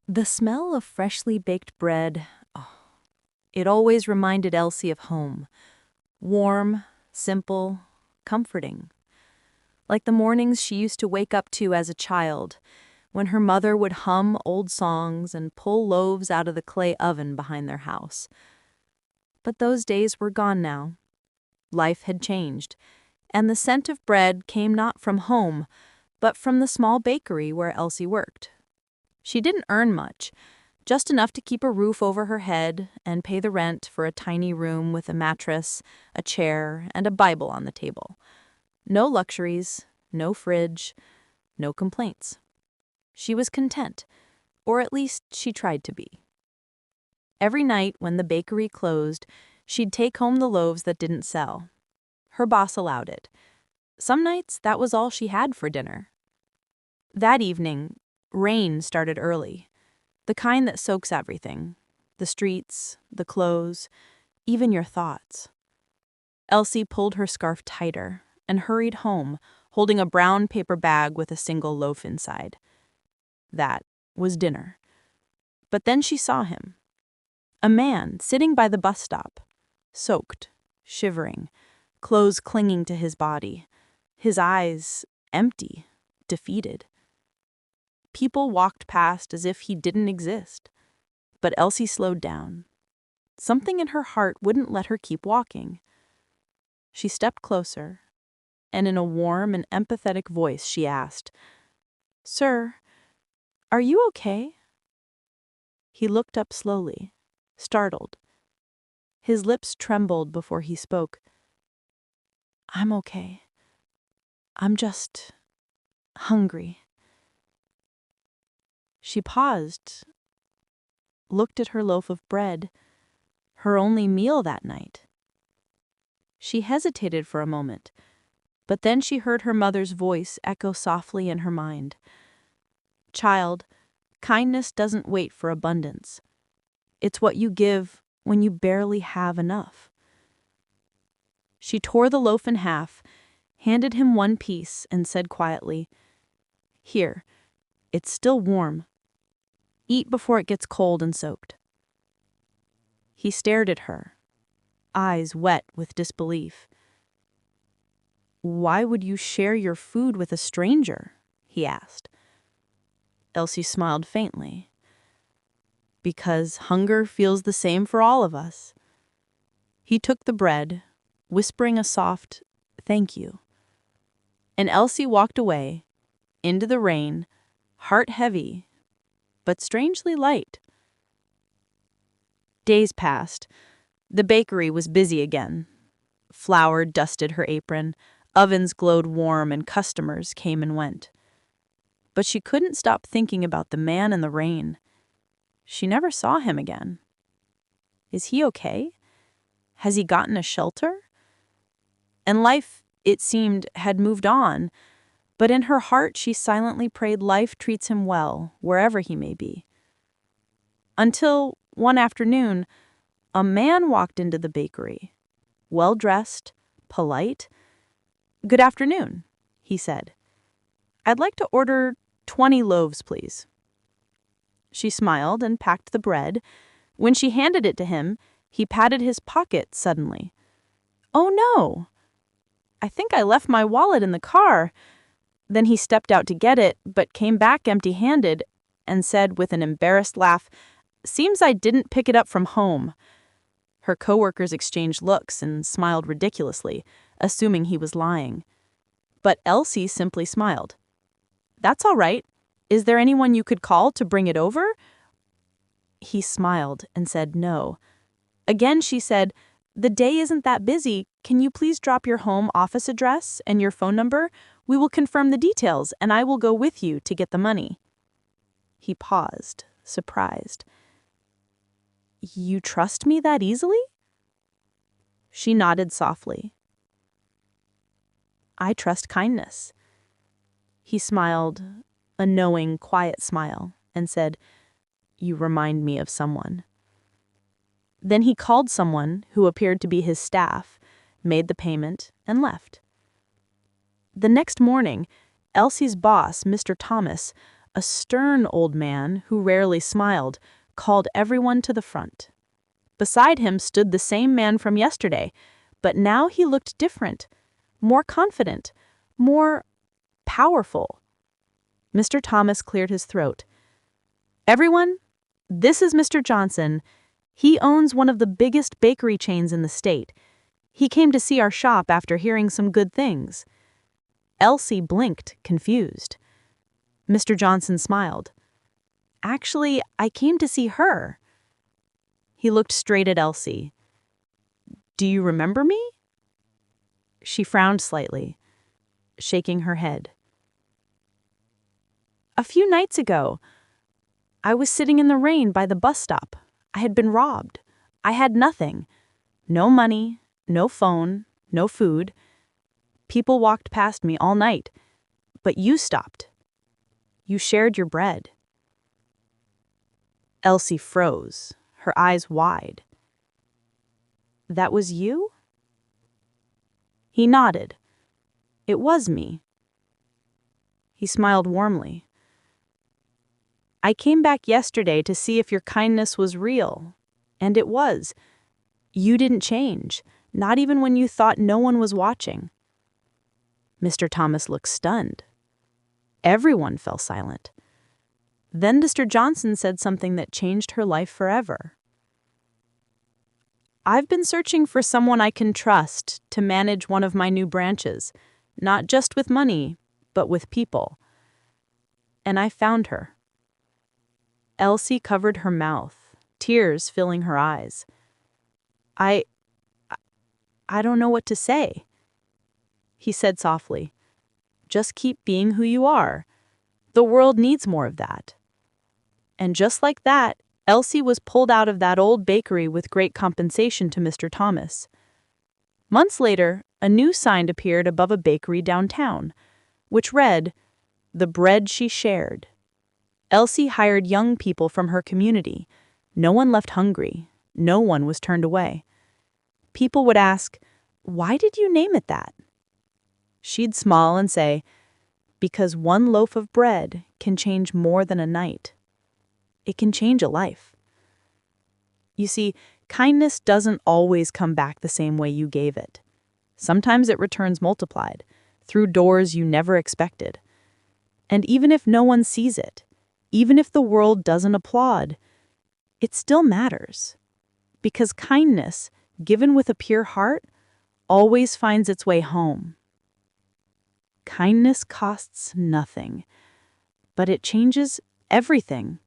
The smell of freshly baked bread, oh, it always reminded Elsie of home. Warm, simple, comforting. Like the mornings she used to wake up to as a child, when her mother would hum old songs and pull loaves out of the clay oven behind their house. But those days were gone now. Life had changed, and the scent of bread came not from home, but from the small bakery where Elsie worked. She didn't earn much, just enough to keep a roof over her head and pay the rent for a tiny room with a mattress, a chair, and a Bible on the table. No luxuries, no fridge, no complaints. She was content, or at least she tried to be. Every night when the bakery closed, she'd take home the loaves that didn't sell. Her boss allowed it. Some nights, that was all she had for dinner. That evening, rain started early, the kind that soaks everything, the streets, the clothes, even your thoughts. Elsie pulled her scarf tighter and hurried home, holding a brown paper bag with a single loaf inside. That was dinner. But then she saw him. A man sitting by the bus stop, soaked, shivering, clothes clinging to his body, his eyes empty, defeated. People walked past as if he didn't exist. But Elsie slowed down. Something in her heart wouldn't let her keep walking. She stepped closer, and in a warm and empathetic voice she asked, "Sir, are you okay?" He looked up slowly, startled. His lips trembled before he spoke. "I'm okay. I'm just hungry." She paused, looked at her loaf of bread, her only meal that night. She hesitated for a moment, but then she heard her mother's voice echo softly in her mind. "Child, kindness doesn't wait for abundance. It's what you give when you barely have enough." She tore the loaf in half, handed him one piece, and said quietly, "Here, it's still warm. Eat before it gets cold and soaked." He stared at her, eyes wet with disbelief. "Why would you share your food with a stranger?" he asked. Elsie smiled faintly. "Because hunger feels the same for all of us." He took the bread, whispering a soft, "Thank you." And Elsie walked away, into the rain, heart heavy, but strangely light. Days passed. The bakery was busy again. Flour dusted her apron, ovens glowed warm, and customers came and went. But she couldn't stop thinking about the man in the rain. She never saw him again. Is he okay? Has he gotten a shelter? And life, it seemed, had moved on, but in her heart she silently prayed life treats him well, wherever he may be. Until, one afternoon, a man walked into the bakery, well-dressed, polite. "Good afternoon," he said. "I'd like to order 20 loaves, please." She smiled and packed the bread. When she handed it to him, he patted his pocket suddenly. "Oh no! I think I left my wallet in the car." Then he stepped out to get it, but came back empty-handed and said with an embarrassed laugh, "Seems I didn't pick it up from home." Her coworkers exchanged looks and smiled ridiculously, assuming he was lying. But Elsie simply smiled. "That's all right. Is there anyone you could call to bring it over?" He smiled and said no. Again she said, "The day isn't that busy. Can you please drop your home office address and your phone number? We will confirm the details, and I will go with you to get the money." He paused, surprised. "You trust me that easily?" She nodded softly. "I trust kindness." He smiled, a knowing, quiet smile, and said, "You remind me of someone." Then he called someone who appeared to be his staff, made the payment, and left. The next morning, Elsie's boss, Mr. Thomas, a stern old man who rarely smiled, called everyone to the front. Beside him stood the same man from yesterday, but now he looked different, more confident, more powerful. Mr. Thomas cleared his throat. "Everyone, this is Mr. Johnson. He owns one of the biggest bakery chains in the state. He came to see our shop after hearing some good things." Elsie blinked, confused. Mr. Johnson smiled. "Actually, I came to see her." He looked straight at Elsie. "Do you remember me?" She frowned slightly, shaking her head. "A few nights ago, I was sitting in the rain by the bus stop. I had been robbed. I had nothing. No money, no phone, no food. People walked past me all night, but you stopped. You shared your bread." Elsie froze, her eyes wide. "That was you?" He nodded. "It was me." He smiled warmly. "I came back yesterday to see if your kindness was real. And it was. You didn't change, not even when you thought no one was watching." Mr. Thomas looked stunned. Everyone fell silent. Then Mr. Johnson said something that changed her life forever. "I've been searching for someone I can trust to manage one of my new branches, not just with money, but with people. And I found her." Elsie covered her mouth, tears filling her eyes. I don't know what to say." He said softly, "Just keep being who you are. The world needs more of that." And just like that, Elsie was pulled out of that old bakery with great compensation to Mr. Thomas. Months later, a new sign appeared above a bakery downtown, which read, "The bread she shared." Elsie hired young people from her community. No one left hungry. No one was turned away. People would ask, "Why did you name it that?" She'd smile and say, "Because one loaf of bread can change more than a night. It can change a life." You see, kindness doesn't always come back the same way you gave it. Sometimes it returns multiplied, through doors you never expected. And even if no one sees it, even if the world doesn't applaud, it still matters. Because kindness, given with a pure heart, always finds its way home. Kindness costs nothing, but it changes everything.